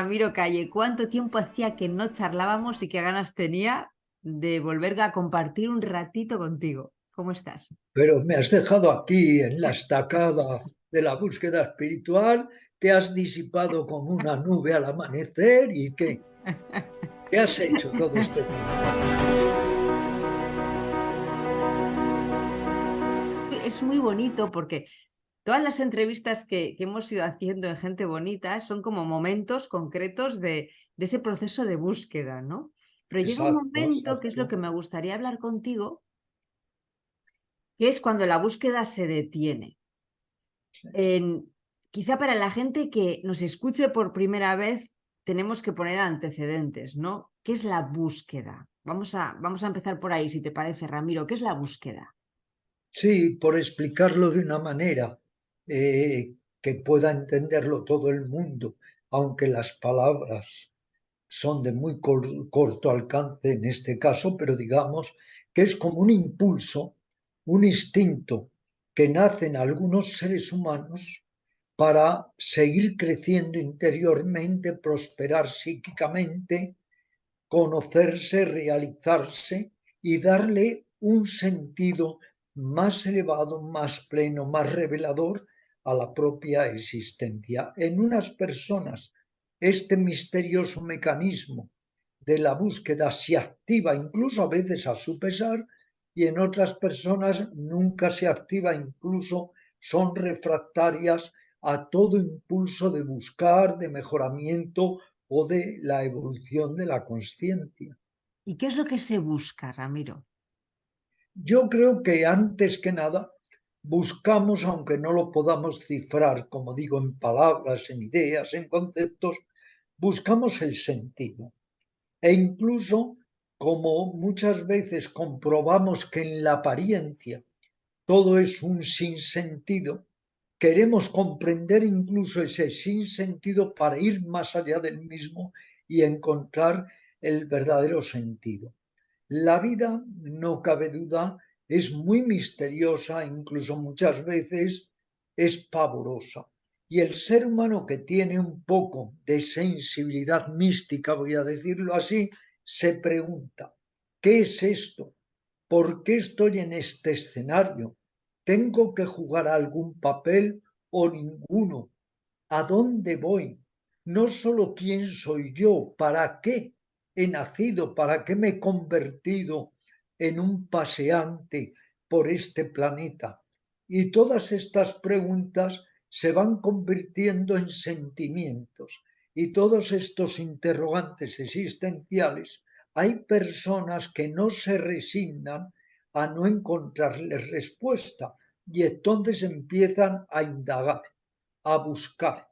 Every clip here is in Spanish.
Ramiro Calle, ¿cuánto tiempo hacía que no charlábamos y qué ganas tenía de volver a compartir un ratito contigo? ¿Cómo estás? Pero me has dejado aquí en la estacada de la búsqueda espiritual, te has disipado como una nube al amanecer y ¿qué has hecho todo este tiempo? Es muy bonito porque todas las entrevistas que hemos ido haciendo en Gente Bonita son como momentos concretos de ese proceso de búsqueda, ¿no? Pero llega un Exacto, momento, que es lo exacto. que me gustaría hablar contigo, que es cuando la búsqueda se detiene. Sí. Quizá para la gente que nos escuche por primera vez tenemos que poner antecedentes, ¿no? ¿Qué es la búsqueda? Vamos a empezar por ahí, si te parece, Ramiro. ¿Qué es la búsqueda? Sí, por explicarlo de una manera que pueda entenderlo todo el mundo, aunque las palabras son de muy corto alcance en este caso, pero digamos que es como un impulso, un instinto que nace en algunos seres humanos para seguir creciendo interiormente, prosperar psíquicamente, conocerse, realizarse y darle un sentido más elevado, más pleno, más revelador a la propia existencia. En unas personas, este misterioso mecanismo de la búsqueda se activa incluso a veces a su pesar y en otras personas nunca se activa, incluso son refractarias a todo impulso de buscar, de mejoramiento o de la evolución de la conciencia. ¿Y qué es lo que se busca, Ramiro? Yo creo que antes que nada buscamos, aunque no lo podamos cifrar, como digo, en palabras, en ideas, en conceptos, buscamos el sentido. E incluso, como muchas veces comprobamos que en la apariencia todo es un sinsentido, queremos comprender incluso ese sinsentido para ir más allá del mismo y encontrar el verdadero sentido. La vida, no cabe duda, es muy misteriosa, incluso muchas veces es pavorosa. Y el ser humano que tiene un poco de sensibilidad mística, voy a decirlo así, se pregunta, ¿qué es esto? ¿Por qué estoy en este escenario? ¿Tengo que jugar algún papel o ninguno? ¿A dónde voy? No solo quién soy yo, ¿para qué he nacido? ¿Para qué me he convertido en un paseante por este planeta? Y todas estas preguntas se van convirtiendo en sentimientos. Y todos estos interrogantes existenciales, hay personas que no se resignan a no encontrarles respuesta y entonces empiezan a indagar, a buscar,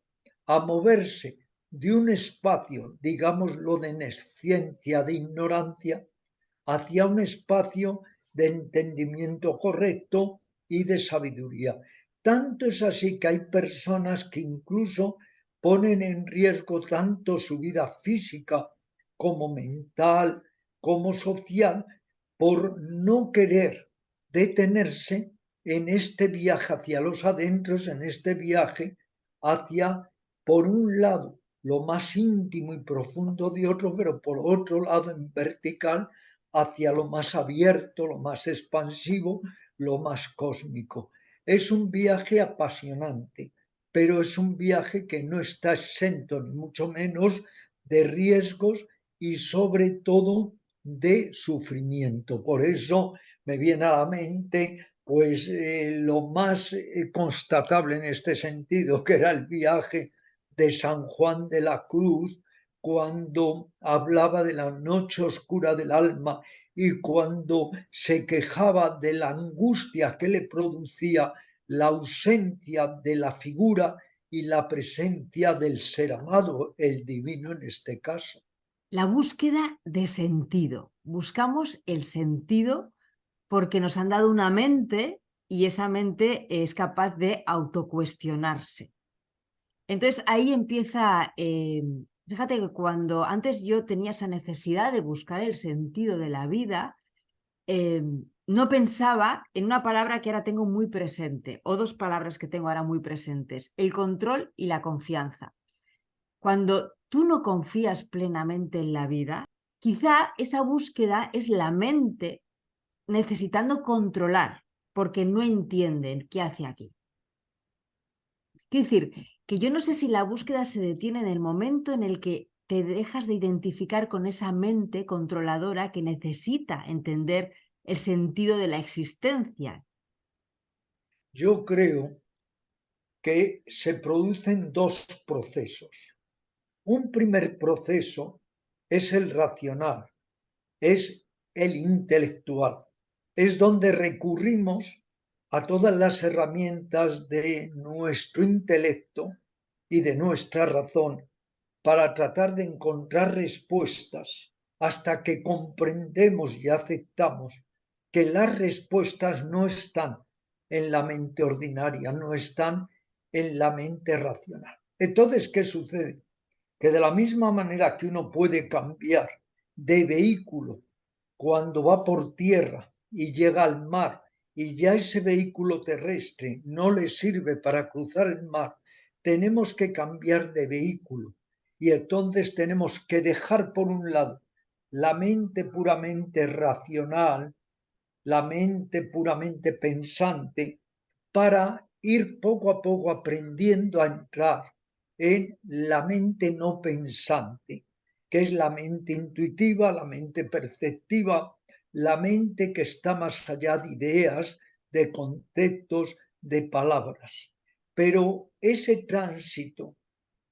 a moverse de un espacio, digámoslo, de nesciencia, de ignorancia, hacia un espacio de entendimiento correcto y de sabiduría. Tanto es así que hay personas que incluso ponen en riesgo tanto su vida física como mental, como social, por no querer detenerse en este viaje hacia los adentros, en este viaje hacia, por un lado, lo más íntimo y profundo de otro, pero por otro lado, en vertical, hacia lo más abierto, lo más expansivo, lo más cósmico. Es un viaje apasionante, pero es un viaje que no está exento, ni mucho menos, de riesgos y sobre todo de sufrimiento. Por eso me viene a la mente pues lo más constatable en este sentido, que era el viaje de San Juan de la Cruz, cuando hablaba de la noche oscura del alma y cuando se quejaba de la angustia que le producía la ausencia de la figura y la presencia del ser amado, el divino en este caso. La búsqueda de sentido. Buscamos el sentido porque nos han dado una mente y esa mente es capaz de autocuestionarse. Entonces ahí empieza, fíjate que cuando antes yo tenía esa necesidad de buscar el sentido de la vida, no pensaba en una palabra que ahora tengo muy presente, o dos palabras que tengo ahora muy presentes, el control y la confianza. Cuando tú no confías plenamente en la vida, quizá esa búsqueda es la mente necesitando controlar porque no entienden qué hace aquí. Quiero decir, que yo no sé si la búsqueda se detiene en el momento en el que te dejas de identificar con esa mente controladora que necesita entender el sentido de la existencia. Yo creo que se producen dos procesos. Un primer proceso es el racional, es el intelectual, es donde recurrimos a todas las herramientas de nuestro intelecto y de nuestra razón para tratar de encontrar respuestas hasta que comprendemos y aceptamos que las respuestas no están en la mente ordinaria, no están en la mente racional. Entonces, ¿qué sucede? Que de la misma manera que uno puede cambiar de vehículo cuando va por tierra y llega al mar y ya ese vehículo terrestre no le sirve para cruzar el mar, tenemos que cambiar de vehículo y entonces tenemos que dejar por un lado la mente puramente racional, la mente puramente pensante, para ir poco a poco aprendiendo a entrar en la mente no pensante, que es la mente intuitiva, la mente perceptiva, la mente que está más allá de ideas, de conceptos, de palabras. Pero ese tránsito,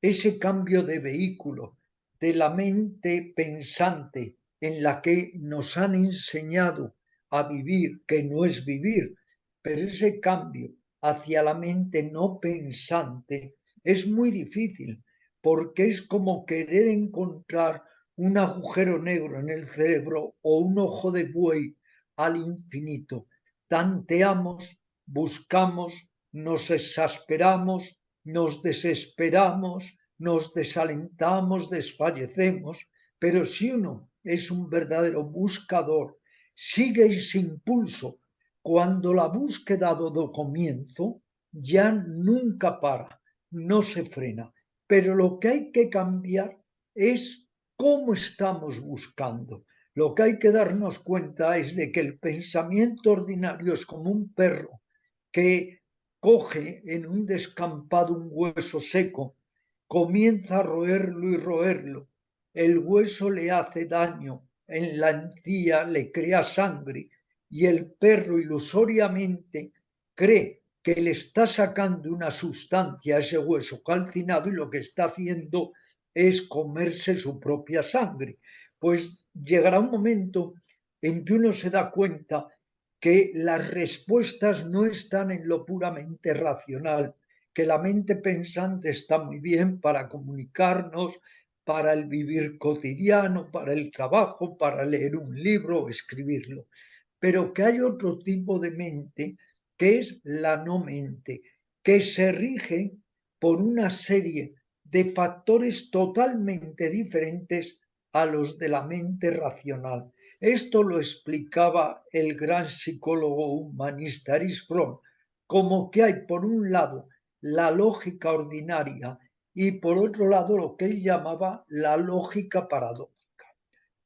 ese cambio de vehículo de la mente pensante en la que nos han enseñado a vivir, que no es vivir, pero ese cambio hacia la mente no pensante es muy difícil, porque es como querer encontrar un agujero negro en el cerebro o un ojo de buey al infinito. Tanteamos, buscamos, nos exasperamos, nos desesperamos, nos desalentamos, desfallecemos, pero si uno es un verdadero buscador, sigue ese impulso. Cuando la búsqueda ha dado comienzo, ya nunca para, no se frena. Pero lo que hay que cambiar es cómo estamos buscando. Lo que hay que darnos cuenta es de que el pensamiento ordinario es como un perro que coge en un descampado un hueso seco, comienza a roerlo y roerlo. El hueso le hace daño, en la encía le crea sangre y el perro ilusoriamente cree que le está sacando una sustancia a ese hueso calcinado y lo que está haciendo es comerse su propia sangre. Pues llegará un momento en que uno se da cuenta que las respuestas no están en lo puramente racional, que la mente pensante está muy bien para comunicarnos, para el vivir cotidiano, para el trabajo, para leer un libro o escribirlo, pero que hay otro tipo de mente que es la no mente, que se rige por una serie de factores totalmente diferentes a los de la mente racional. Esto lo explicaba el gran psicólogo humanista Erich Fromm, como que hay por un lado la lógica ordinaria y por otro lado lo que él llamaba la lógica paradójica.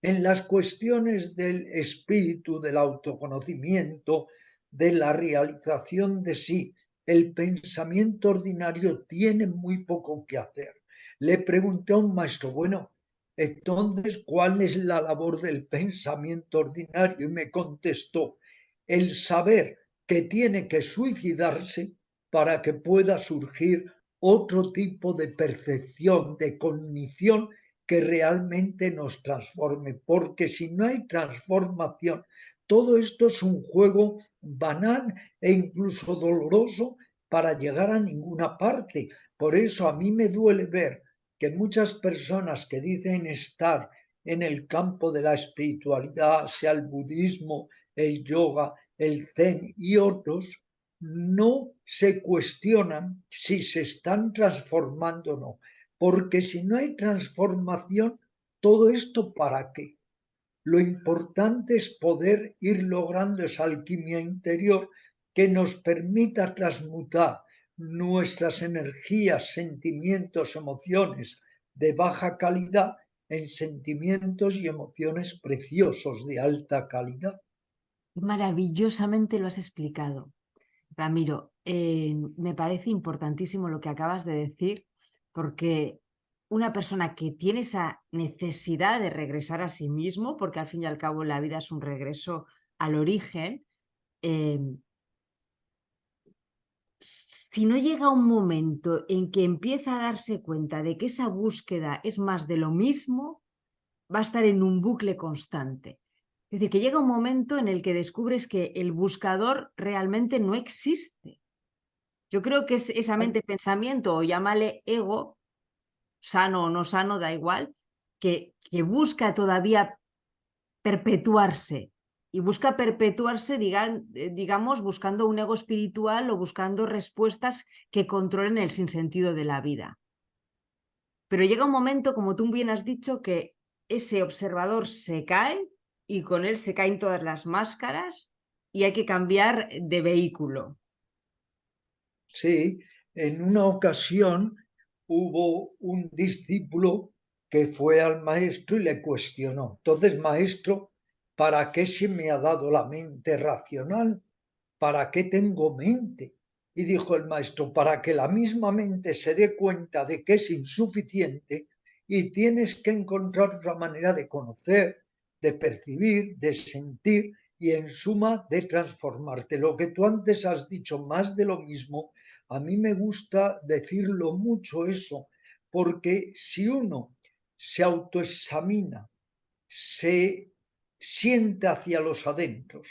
En las cuestiones del espíritu, del autoconocimiento, de la realización de sí, el pensamiento ordinario tiene muy poco que hacer. Le pregunté a un maestro, bueno, entonces, ¿cuál es la labor del pensamiento ordinario? Y me contestó, el saber que tiene que suicidarse para que pueda surgir otro tipo de percepción, de cognición que realmente nos transforme, porque si no hay transformación, todo esto es un juego banal e incluso doloroso para llegar a ninguna parte. Por eso a mí me duele ver que muchas personas que dicen estar en el campo de la espiritualidad, sea el budismo, el yoga, el zen y otros, no se cuestionan si se están transformando o no. Porque si no hay transformación, ¿todo esto para qué? Lo importante es poder ir logrando esa alquimia interior que nos permita transmutar nuestras energías, sentimientos, emociones de baja calidad en sentimientos y emociones preciosos de alta calidad. Maravillosamente lo has explicado, Ramiro. Me parece importantísimo lo que acabas de decir, porque una persona que tiene esa necesidad de regresar a sí mismo, porque al fin y al cabo la vida es un regreso al origen, eh, si no llega un momento en que empieza a darse cuenta de que esa búsqueda es más de lo mismo, va a estar en un bucle constante. Es decir, que llega un momento en el que descubres que el buscador realmente no existe. Yo creo que es esa mente pensamiento, o llámale ego, sano o no sano, da igual, que busca todavía perpetuarse. Y busca perpetuarse, digamos, buscando un ego espiritual o buscando respuestas que controlen el sinsentido de la vida. Pero llega un momento, como tú bien has dicho, que ese observador se cae y con él se caen todas las máscaras y hay que cambiar de vehículo. Sí, en una ocasión hubo un discípulo que fue al maestro y le cuestionó. Entonces, maestro, ¿para qué se me ha dado la mente racional? ¿Para qué tengo mente? Y dijo el maestro, para que la misma mente se dé cuenta de que es insuficiente y tienes que encontrar otra manera de conocer, de percibir, de sentir y en suma de transformarte. Lo que tú antes has dicho, más de lo mismo, a mí me gusta decirlo mucho eso, porque si uno se autoexamina, se siente hacia los adentros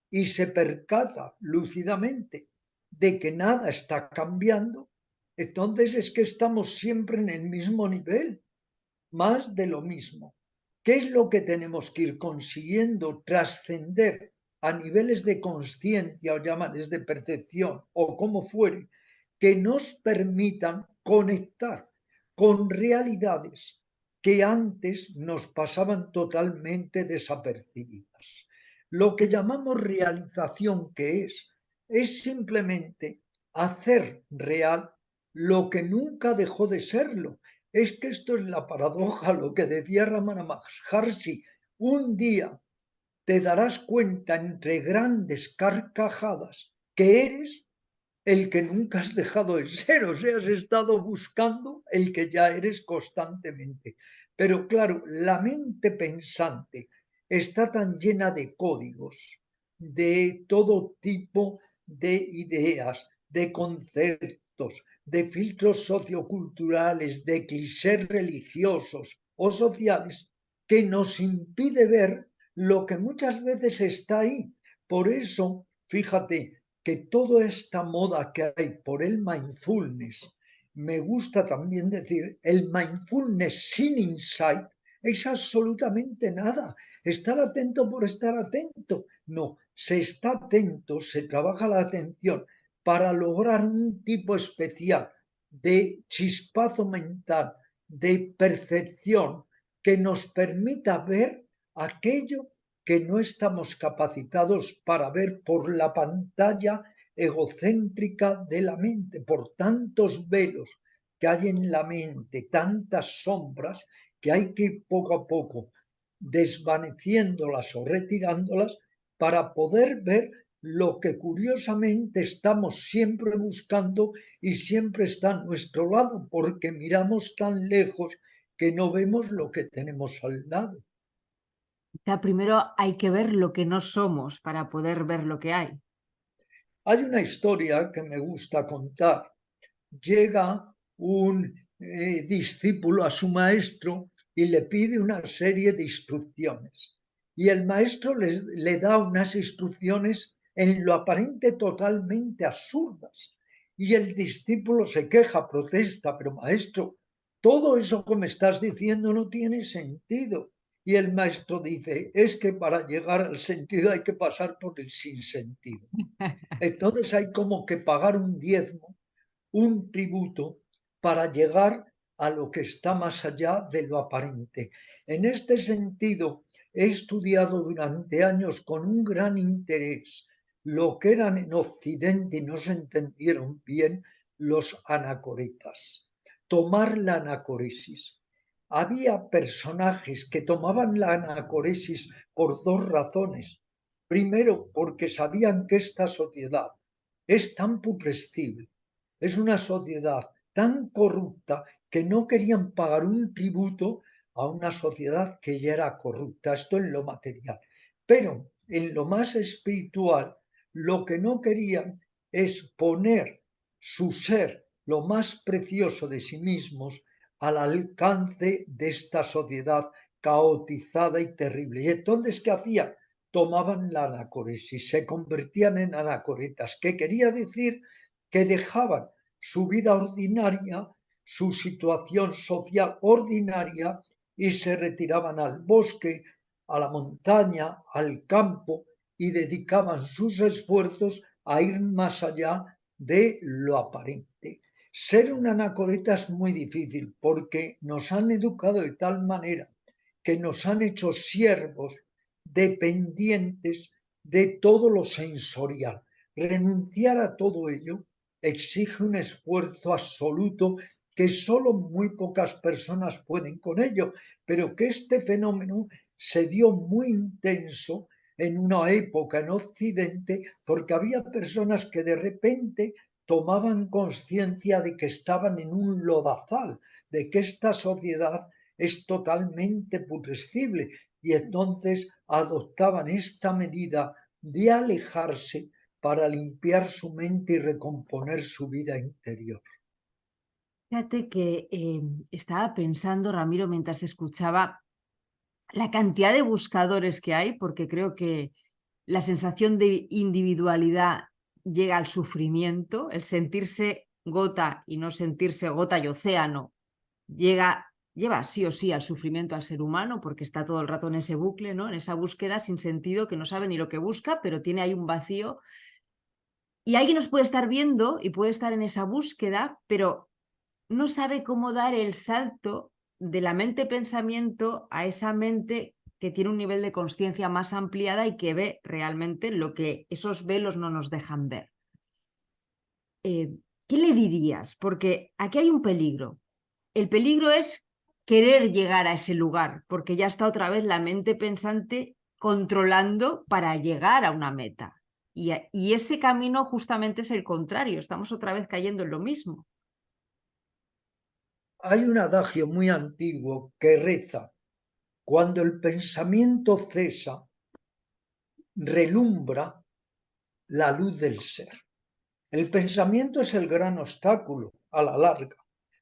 y se percata lúcidamente de que nada está cambiando, entonces es que estamos siempre en el mismo nivel, más de lo mismo. ¿Qué es lo que tenemos que ir consiguiendo? Trascender a niveles de conciencia o llamanes de percepción o como fuere, que nos permitan conectar con realidades que antes nos pasaban totalmente desapercibidas. Lo que llamamos realización, que es simplemente hacer real lo que nunca dejó de serlo. Es que esto es la paradoja, lo que decía Ramana Maharshi. Un día te darás cuenta entre grandes carcajadas que eres el que nunca has dejado de ser, o sea, has estado buscando el que ya eres constantemente. Pero claro, la mente pensante está tan llena de códigos, de todo tipo de ideas, de conceptos, de filtros socioculturales, de clichés religiosos o sociales, que nos impide ver lo que muchas veces está ahí. Por eso, fíjate, que toda esta moda que hay por el mindfulness, me gusta también decir, el mindfulness sin insight es absolutamente nada. Estar atento por estar atento. No, se está atento, se trabaja la atención para lograr un tipo especial de chispazo mental, de percepción que nos permita ver aquello que no estamos capacitados para ver por la pantalla egocéntrica de la mente, por tantos velos que hay en la mente, tantas sombras, que hay que ir poco a poco desvaneciéndolas o retirándolas para poder ver lo que curiosamente estamos siempre buscando y siempre está a nuestro lado, porque miramos tan lejos que no vemos lo que tenemos al lado. O sea, primero hay que ver lo que no somos para poder ver lo que hay. Hay una historia que me gusta contar. Llega un discípulo a su maestro y le pide una serie de instrucciones. Y el maestro le da unas instrucciones en lo aparente totalmente absurdas. Y el discípulo se queja, protesta, pero maestro, todo eso que me estás diciendo no tiene sentido. Y el maestro dice, es que para llegar al sentido hay que pasar por el sinsentido. Entonces hay como que pagar un diezmo, un tributo, para llegar a lo que está más allá de lo aparente. En este sentido, he estudiado durante años con un gran interés lo que eran en Occidente y no se entendieron bien los anacoretas. tomar la anacoresis. Había personajes que tomaban la anacoresis por dos razones. Primero, porque sabían que esta sociedad es tan putrescible, es una sociedad tan corrupta que no querían pagar un tributo a una sociedad que ya era corrupta. Esto en lo material. Pero en lo más espiritual, lo que no querían es poner su ser, lo más precioso de sí mismos, al alcance de esta sociedad caotizada y terrible. Y entonces, ¿qué hacían? Tomaban la anacoresis, se convertían en anacoretas, que quería decir que dejaban su vida ordinaria, su situación social ordinaria, y se retiraban al bosque, a la montaña, al campo, y dedicaban sus esfuerzos a ir más allá de lo aparente. Ser un anacoreta es muy difícil porque nos han educado de tal manera que nos han hecho siervos dependientes de todo lo sensorial. Renunciar a todo ello exige un esfuerzo absoluto que solo muy pocas personas pueden con ello, pero que este fenómeno se dio muy intenso en una época en Occidente porque había personas que de repente tomaban conciencia de que estaban en un lodazal, de que esta sociedad es totalmente putrescible y entonces adoptaban esta medida de alejarse para limpiar su mente y recomponer su vida interior. Fíjate que estaba pensando, Ramiro, mientras te escuchaba, la cantidad de buscadores que hay, porque creo que la sensación de individualidad llega al sufrimiento, el sentirse gota y no sentirse gota y océano lleva sí o sí al sufrimiento al ser humano, porque está todo el rato en ese bucle, ¿no? En esa búsqueda sin sentido, que no sabe ni lo que busca, pero tiene ahí un vacío. Y alguien nos puede estar viendo y puede estar en esa búsqueda, pero no sabe cómo dar el salto de la mente-pensamiento a esa mente que tiene un nivel de conciencia más ampliada y que ve realmente lo que esos velos no nos dejan ver. ¿Qué le dirías? Porque aquí hay un peligro. El peligro es querer llegar a ese lugar, porque ya está otra vez la mente pensante controlando para llegar a una meta. Y ese camino justamente es el contrario, estamos otra vez cayendo en lo mismo. Hay un adagio muy antiguo que reza: cuando el pensamiento cesa, relumbra la luz del ser. El pensamiento es el gran obstáculo a la larga,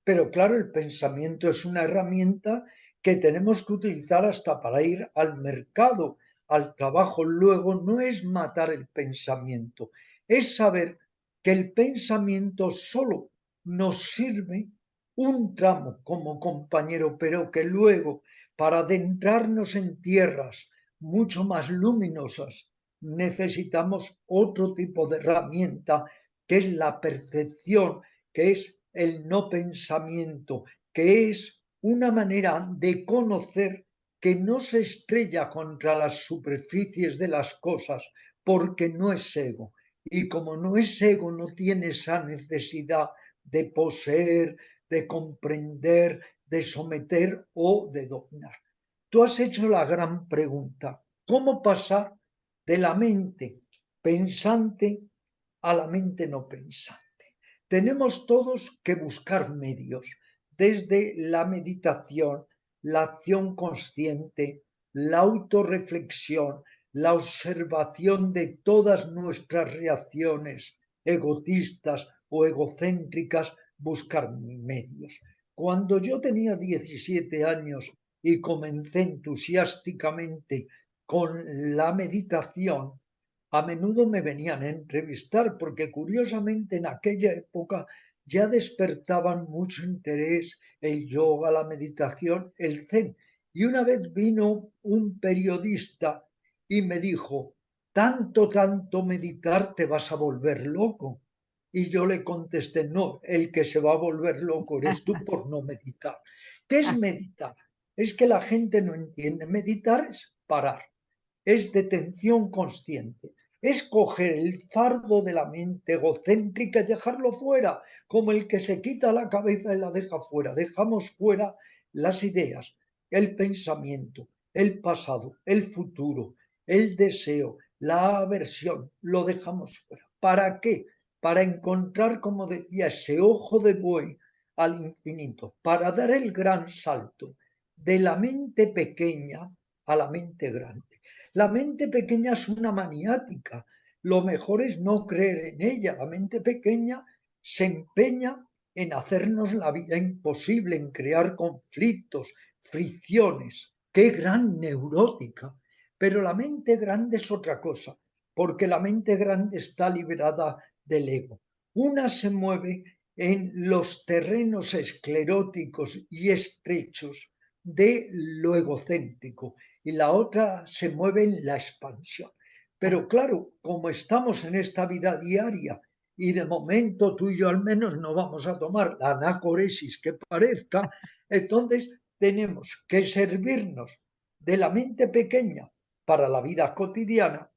pero claro, el pensamiento es una herramienta que tenemos que utilizar hasta para ir al mercado, al trabajo. Luego no es matar el pensamiento, es saber que el pensamiento solo nos sirve un tramo como compañero, pero que luego, para adentrarnos en tierras mucho más luminosas, necesitamos otro tipo de herramienta, que es la percepción, que es el no pensamiento, que es una manera de conocer que no se estrella contra las superficies de las cosas, porque no es ego. Y como no es ego, no tiene esa necesidad de poseer, de comprender, de someter o de dominar. Tú has hecho la gran pregunta: ¿cómo pasar de la mente pensante a la mente no pensante? Tenemos todos que buscar medios, desde la meditación, la acción consciente, la autorreflexión, la observación de todas nuestras reacciones egoístas o egocéntricas, buscar medios. Cuando yo tenía 17 años y comencé entusiásticamente con la meditación, a menudo me venían a entrevistar porque curiosamente en aquella época ya despertaban mucho interés el yoga, la meditación, el zen. Y una vez vino un periodista y me dijo: tanto meditar te vas a volver loco. Y yo le contesté: no, el que se va a volver loco eres tú por no meditar. ¿Qué es meditar? Es que la gente no entiende. Meditar es parar, es detención consciente. Es coger el fardo de la mente egocéntrica y dejarlo fuera, como el que se quita la cabeza y la deja fuera. Dejamos fuera las ideas, el pensamiento, el pasado, el futuro, el deseo, la aversión, lo dejamos fuera. ¿Para qué? Para encontrar, como decía, ese ojo de buey al infinito, para dar el gran salto de la mente pequeña a la mente grande. La mente pequeña es una maniática. Lo mejor es no creer en ella. La mente pequeña se empeña en hacernos la vida imposible, en crear conflictos, fricciones. ¡Qué gran neurótica! Pero la mente grande es otra cosa, porque la mente grande está liberada del ego. Una se mueve en los terrenos escleróticos y estrechos de lo egocéntrico y la otra se mueve en la expansión. Pero claro, como estamos en esta vida diaria y de momento tú y yo al menos no vamos a tomar la anacoresis que parezca, entonces tenemos que servirnos de la mente pequeña para la vida cotidiana,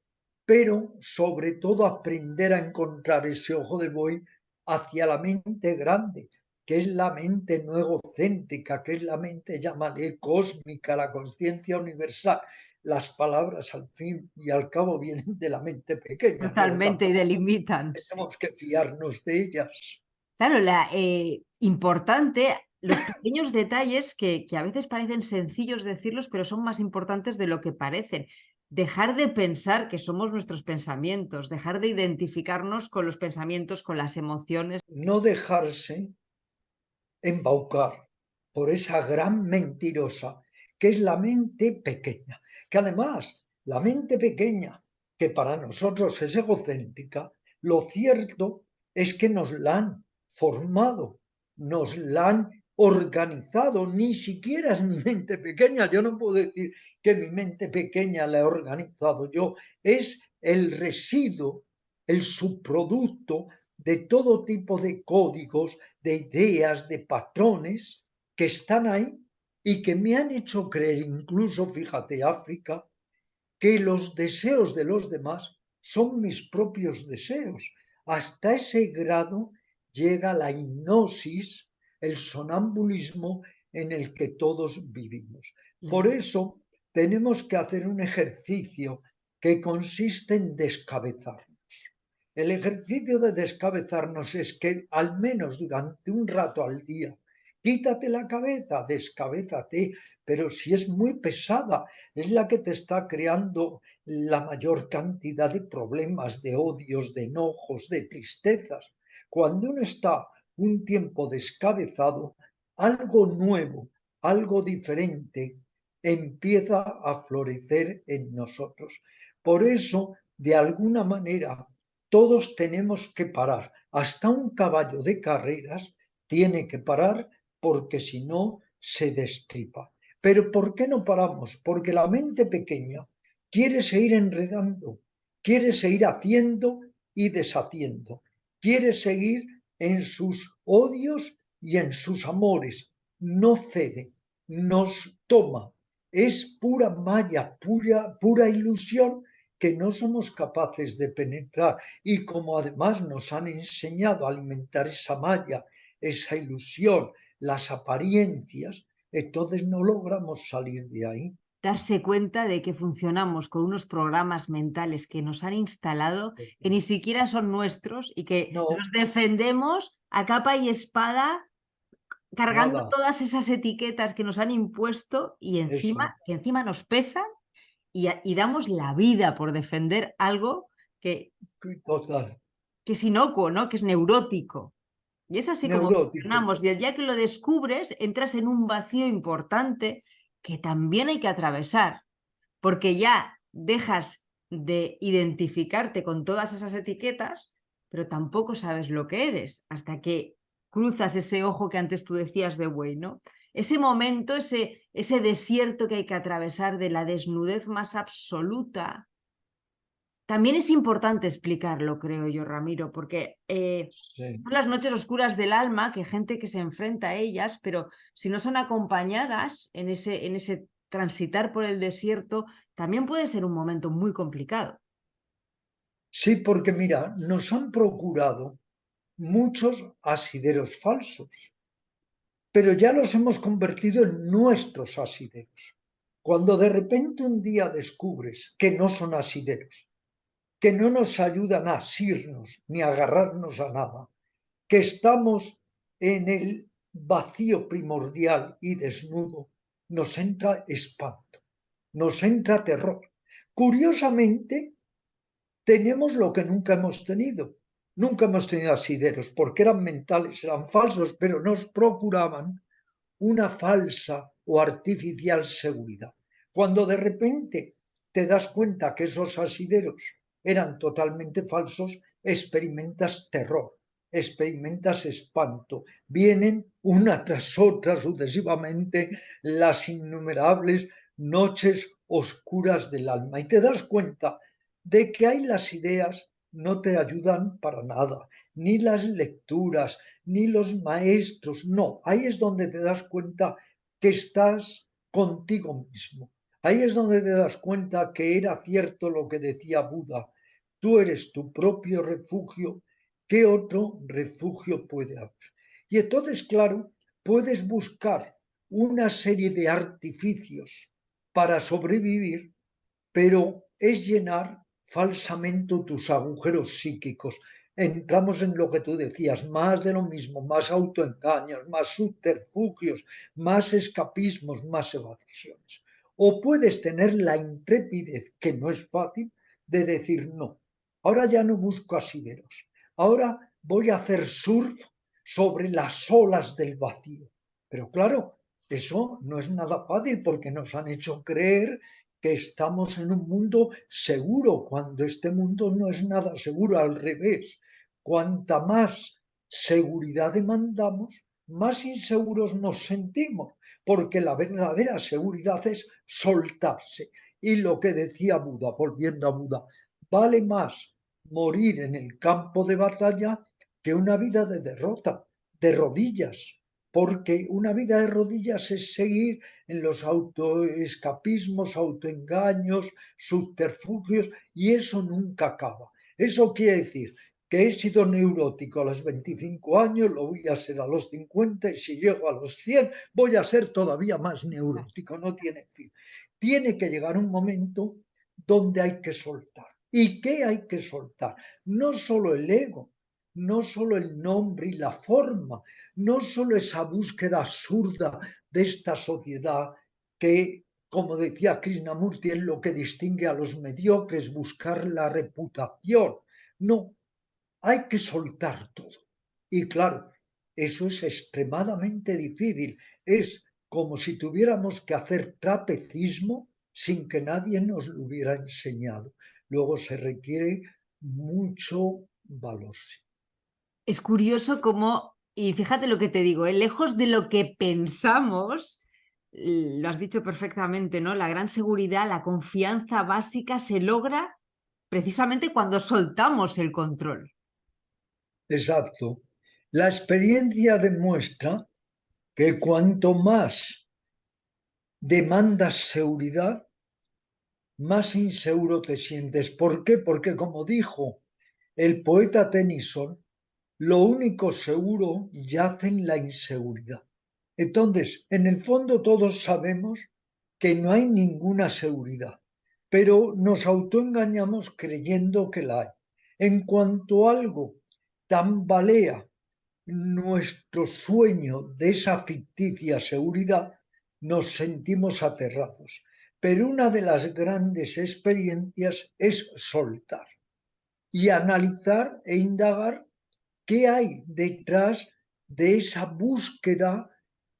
pero sobre todo aprender a encontrar ese ojo de buey hacia la mente grande, que es la mente no egocéntrica, que es la mente, llámale cósmica, la conciencia universal. Las palabras al fin y al cabo vienen de la mente pequeña, pero Totalmente, y tampoco delimitan. Sí. tenemos que fiarnos de ellas. Claro, importante, los pequeños detalles que a veces parecen sencillos decirlos, pero son más importantes de lo que parecen. Dejar de pensar que somos nuestros pensamientos, dejar de identificarnos con los pensamientos, con las emociones. No dejarse embaucar por esa gran mentirosa que es la mente pequeña, que además la mente pequeña, que para nosotros es egocéntrica, lo cierto es que nos la han formado, nos la han organizado, ni siquiera es mi mente pequeña, yo no puedo decir que mi mente pequeña la he organizado yo, es el residuo, el subproducto de todo tipo de códigos, de ideas, de patrones que están ahí y que me han hecho creer, incluso, fíjate, África, que los deseos de los demás son mis propios deseos. Hasta ese grado llega la hipnosis, el sonambulismo en el que todos vivimos. Por eso tenemos que hacer un ejercicio que consiste en descabezar. El ejercicio de descabezarnos es que al menos durante un rato al día, quítate la cabeza, descabézate, pero si es muy pesada, es la que te está creando la mayor cantidad de problemas, de odios, de enojos, de tristezas. Cuando uno está un tiempo descabezado, algo nuevo, algo diferente empieza a florecer en nosotros. Por eso, de alguna manera, todos tenemos que parar. Hasta un caballo de carreras tiene que parar porque si no se destripa. Pero ¿por qué no paramos? Porque la mente pequeña quiere seguir enredando, quiere seguir haciendo y deshaciendo, quiere seguir en sus odios y en sus amores. No cede, nos toma. Es pura malla, pura ilusión que no somos capaces de penetrar y como además nos han enseñado a alimentar esa malla, esa ilusión, las apariencias, entonces no logramos salir de ahí. Darse cuenta de que funcionamos con unos programas mentales que nos han instalado, que ni siquiera son nuestros y que No, los defendemos a capa y espada, cargando nada, todas esas etiquetas que nos han impuesto y eso, que encima nos pesan y damos la vida por defender algo que, total, que es inocuo, ¿no? Que es neurótico. Y es así como neurótico, funcionamos. Y el día que lo descubres, entras en un vacío importante que también hay que atravesar, porque ya dejas de identificarte con todas esas etiquetas, pero tampoco sabes lo que eres hasta que cruzas ese ojo que antes tú decías de buey, ¿no? Ese momento, ese desierto que hay que atravesar de la desnudez más absoluta. También es importante explicarlo, creo yo, Ramiro, porque sí. son las noches oscuras del alma, que gente que se enfrenta a ellas, pero si no son acompañadas en ese transitar por el desierto, también puede ser un momento muy complicado. Sí, porque mira, nos han procurado muchos asideros falsos, pero ya los hemos convertido en nuestros asideros. Cuando de repente un día descubres que no son asideros, que no nos ayudan a asirnos ni a agarrarnos a nada, que estamos en el vacío primordial y desnudo, nos entra espanto, nos entra terror. Curiosamente, tenemos lo que nunca hemos tenido. Nunca hemos tenido asideros porque eran mentales, eran falsos, pero nos procuraban una falsa o artificial seguridad. Cuando de repente te das cuenta que esos asideros eran totalmente falsos, experimentas terror, experimentas espanto. Vienen una tras otra sucesivamente las innumerables noches oscuras del alma y te das cuenta de que ahí las ideas no te ayudan para nada, ni las lecturas, ni los maestros, no, ahí es donde te das cuenta que estás contigo mismo. Ahí es donde te das cuenta que era cierto lo que decía Buda, tú eres tu propio refugio, ¿qué otro refugio puede haber? Y entonces, claro, puedes buscar una serie de artificios para sobrevivir, pero es llenar falsamente tus agujeros psíquicos. Entramos en lo que tú decías, más de lo mismo, más autoengaños, más subterfugios, más escapismos, más evasión. O puedes tener la intrepidez, que no es fácil, de decir no. Ahora ya no busco asideros. Ahora voy a hacer surf sobre las olas del vacío. Pero claro, eso no es nada fácil porque nos han hecho creer que estamos en un mundo seguro, cuando este mundo no es nada seguro, al revés. Cuanta más seguridad demandamos, más inseguros nos sentimos, porque la verdadera seguridad es soltarse. Y lo que decía Buda, volviendo a Buda, vale más morir en el campo de batalla que una vida de derrota, de rodillas, porque una vida de rodillas es seguir en los autoescapismos, autoengaños, subterfugios, y eso nunca acaba. Eso quiere decir que he sido neurótico a los 25 años, lo voy a ser a los 50 y si llego a los 100 voy a ser todavía más neurótico, no tiene fin. Tiene que llegar un momento donde hay que soltar. ¿Y qué hay que soltar? No solo el ego, no solo el nombre y la forma, no solo esa búsqueda absurda de esta sociedad que, como decía Krishnamurti, es lo que distingue a los mediocres, buscar la reputación. No, hay que soltar todo. Y claro, eso es extremadamente difícil. Es como si tuviéramos que hacer trapecismo sin que nadie nos lo hubiera enseñado. Luego se requiere mucho valor. Es curioso cómo, y fíjate lo que te digo, lejos de lo que pensamos, lo has dicho perfectamente, ¿no? La gran seguridad, la confianza básica se logra precisamente cuando soltamos el control. Exacto. La experiencia demuestra que cuanto más demandas seguridad, más inseguro te sientes. ¿Por qué? Porque como dijo el poeta Tennyson, lo único seguro yace en la inseguridad. Entonces, en el fondo todos sabemos que no hay ninguna seguridad, pero nos autoengañamos creyendo que la hay. En cuanto algo tambalea nuestro sueño de esa ficticia seguridad, nos sentimos aterrados. Pero una de las grandes experiencias es soltar y analizar e indagar qué hay detrás de esa búsqueda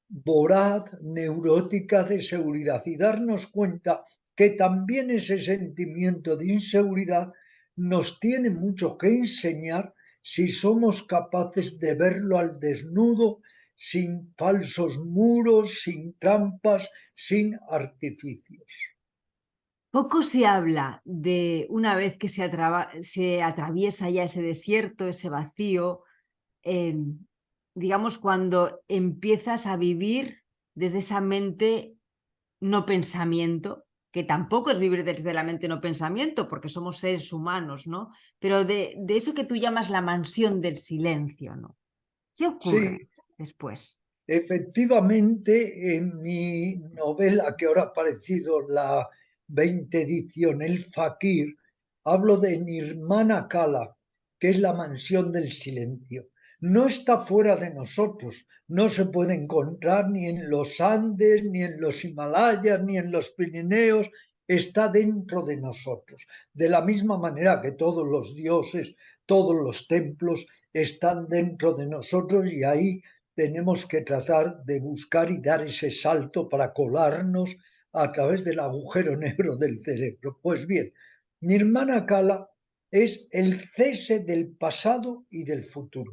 voraz, neurótica de seguridad y darnos cuenta que también ese sentimiento de inseguridad nos tiene mucho que enseñar si somos capaces de verlo al desnudo, sin falsos muros, sin trampas, sin artificios. Poco se habla de una vez que se atraviesa ya ese desierto, ese vacío, eh, digamos, cuando empiezas a vivir desde esa mente no pensamiento, que tampoco es vivir desde la mente no pensamiento, porque somos seres humanos, ¿no? Pero de eso que tú llamas la mansión del silencio, ¿no? ¿Qué ocurre Sí, después? efectivamente, en mi novela, que ahora ha aparecido la 20 edición, El Fakir, hablo de Nirmana Kala, que es la mansión del silencio. No está fuera de nosotros, no se puede encontrar ni en los Andes, ni en los Himalayas, ni en los Pirineos, está dentro de nosotros. De la misma manera que todos los dioses, todos los templos están dentro de nosotros y ahí tenemos que tratar de buscar y dar ese salto para colarnos a través del agujero negro del cerebro. Pues bien, Nirmana Kala es el cese del pasado y del futuro.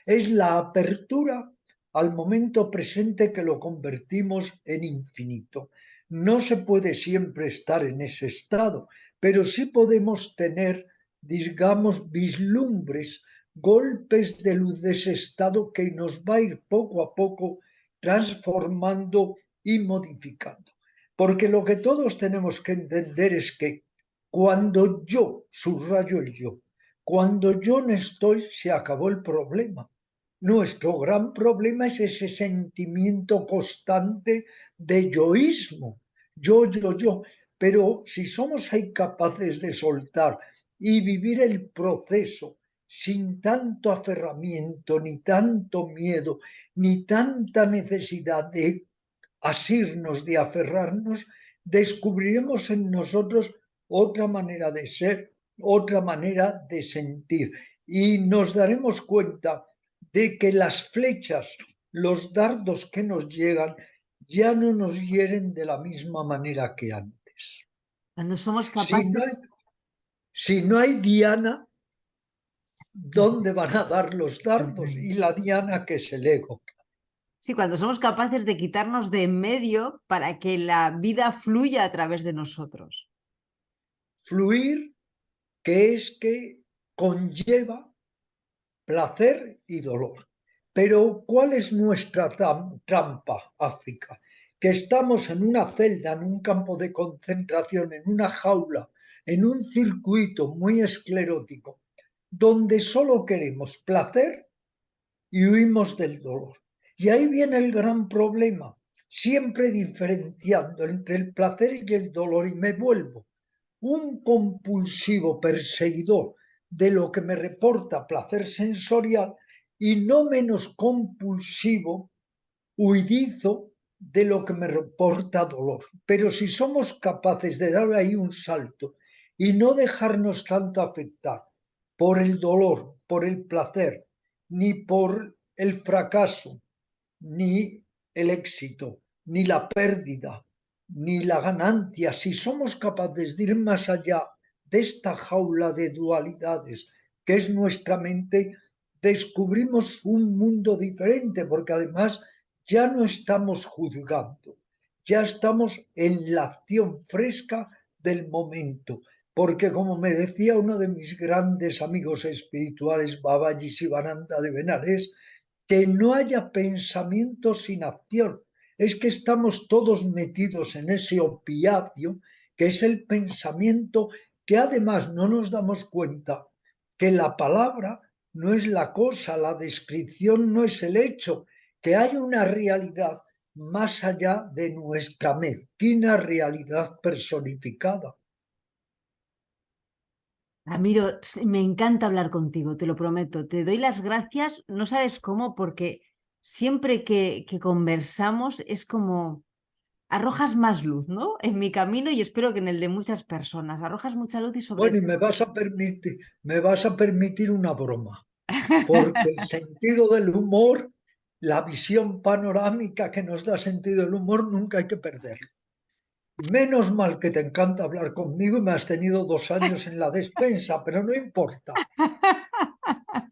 Es la apertura al momento presente que lo convertimos en infinito. No se puede siempre estar en ese estado, pero sí podemos tener, digamos, vislumbres, golpes de luz de ese estado que nos va a ir poco a poco transformando y modificando. Porque lo que todos tenemos que entender es que cuando yo, subrayo el yo, cuando yo no estoy, se acabó el problema. Nuestro gran problema es ese sentimiento constante de yoísmo. Yo. Pero si somos ahí capaces de soltar y vivir el proceso sin tanto aferramiento, ni tanto miedo, ni tanta necesidad de asirnos, de aferrarnos, descubriremos en nosotros otra manera de ser, otra manera de sentir. Y nos daremos cuenta de que las flechas, los dardos que nos llegan, ya no nos hieren de la misma manera que antes. Cuando somos Si no hay, capaces, si no hay diana, ¿dónde van a dar los dardos? Y la diana que es el ego. sí, cuando somos capaces de quitarnos de en medio para que la vida fluya a través de nosotros. Fluir, que es que conlleva placer y dolor. Pero ¿cuál es nuestra trampa, África? Que estamos en una celda, en un campo de concentración, en una jaula, en un circuito muy esclerótico, donde solo queremos placer y huimos del dolor. Y ahí viene el gran problema, siempre diferenciando entre el placer y el dolor, y me vuelvo un compulsivo perseguidor de lo que me reporta placer sensorial y no menos compulsivo, huidizo de lo que me reporta dolor. Pero si somos capaces de dar ahí un salto y no dejarnos tanto afectar por el dolor, por el placer, ni por el fracaso, ni el éxito, ni la pérdida, ni la ganancia, si somos capaces de ir más allá de esta jaula de dualidades que es nuestra mente, descubrimos un mundo diferente, porque además ya no estamos juzgando, ya estamos en la acción fresca del momento. Porque como me decía uno de mis grandes amigos espirituales, Babaji Sivananda de Benares, que no haya pensamiento sin acción. Es que estamos todos metidos en ese opiáceo que es el pensamiento, que además no nos damos cuenta que la palabra no es la cosa, la descripción no es el hecho, que hay una realidad más allá de nuestra mezquina realidad personificada. Ramiro, me encanta hablar contigo, te lo prometo. Te doy las gracias, no sabes cómo, porque siempre que conversamos es como arrojas más luz, ¿no? En mi camino y espero que en el de muchas personas. Arrojas mucha luz y sobre Bueno, y todo... me vas a permitir una broma, porque el sentido del humor, la visión panorámica que nos da sentido del humor, nunca hay que perderlo. Menos mal que te encanta hablar conmigo y me has tenido 2 años en la despensa, pero no importa.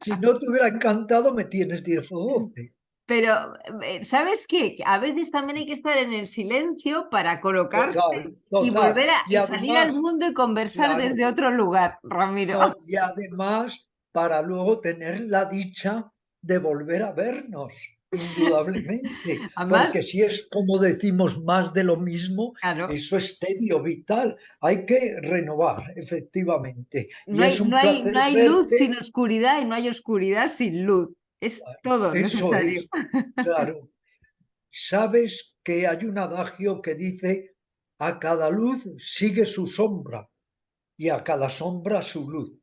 Si no te hubiera encantado, me tienes 10 o 12. Pero, ¿sabes qué? Que a veces también hay que estar en el silencio para colocarse Total, y total. volver Y a salir al además, mundo y conversar claro, desde otro lugar, Ramiro. no, y además para luego tener la dicha de volver a vernos. indudablemente, Además, porque si es como decimos más de lo mismo, claro, eso es tedio vital. Hay que renovar, efectivamente. Y no es hay, un no hay, no placer hay luz sin verte. oscuridad y no hay oscuridad sin luz. Es todo Eso necesario. es, claro. Sabes que hay un adagio que dice, a cada luz sigue su sombra y a cada sombra su luz.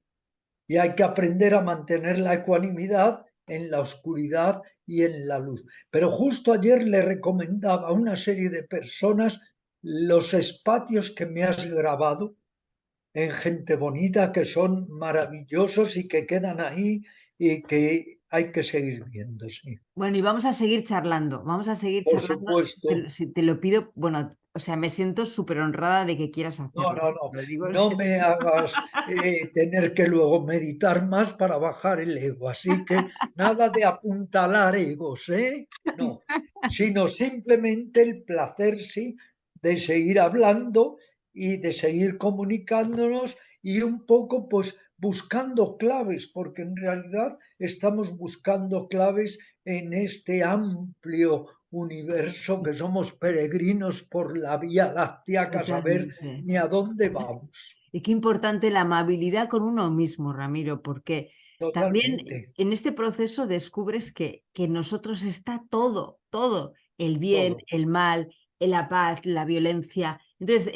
Y hay que aprender a mantener la ecuanimidad en la oscuridad y en la luz. Pero justo ayer le recomendaba a una serie de personas los espacios que me has grabado en Gente Bonita, que son maravillosos y que quedan ahí y que hay que seguir viendo, sí. Bueno, y vamos a seguir Por charlando, supuesto. si te lo pido, bueno, o sea, me siento súper honrada de que quieras No, hacerlo, no, no. lo digo en No serio. me hagas tener que luego meditar más para bajar el ego. Así que nada de apuntalar egos, ¿eh? No, sino simplemente el placer, sí, de seguir hablando y de seguir comunicándonos y un poco, pues, buscando claves, porque en realidad estamos buscando claves en este amplio universo que somos peregrinos por la Vía Láctea, que a saber Totalmente. ni a dónde vamos. Y qué importante la amabilidad con uno mismo, Ramiro, porque también Totalmente, en este proceso descubres que en nosotros está todo, todo, el bien, todo. el mal, la paz, la violencia. Entonces,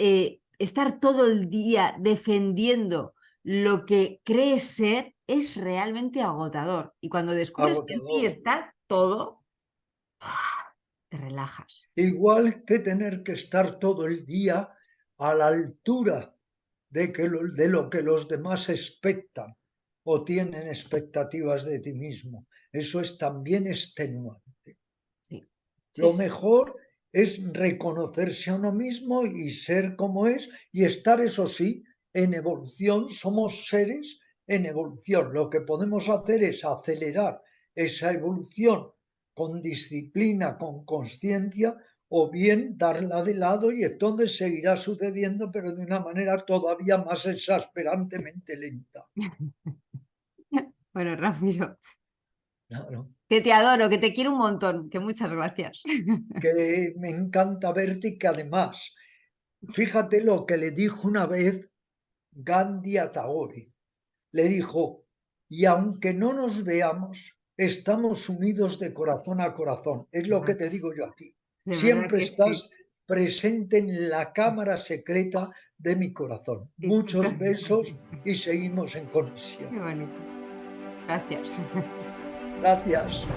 estar todo el día defendiendo lo que crees ser es realmente agotador. Y cuando descubres que en ti Agotador. está todo, te relajas. Igual que tener que estar todo el día a la altura de lo que los demás expectan o tienen expectativas de ti mismo. Eso es también extenuante. Sí, sí, Lo sí. mejor es reconocerse a uno mismo y ser como es y estar, eso sí, en evolución. Somos seres en evolución. Lo que podemos hacer es acelerar esa evolución con disciplina, con conciencia, o bien darla de lado y entonces seguirá sucediendo, pero de una manera todavía más exasperantemente lenta. Bueno, Ramiro, Claro. que te adoro, que te quiero un montón, que muchas gracias. Que me encanta verte y que además, fíjate lo que le dijo una vez Gandhi a Tagore. Le dijo, y aunque no nos veamos, estamos unidos de corazón a corazón. Es lo que te digo yo a ti. De verdad Siempre que sí. estás presente en la cámara secreta de mi corazón. Y tú Muchos también. besos y seguimos en Qué conexión. bonito. Gracias. Gracias.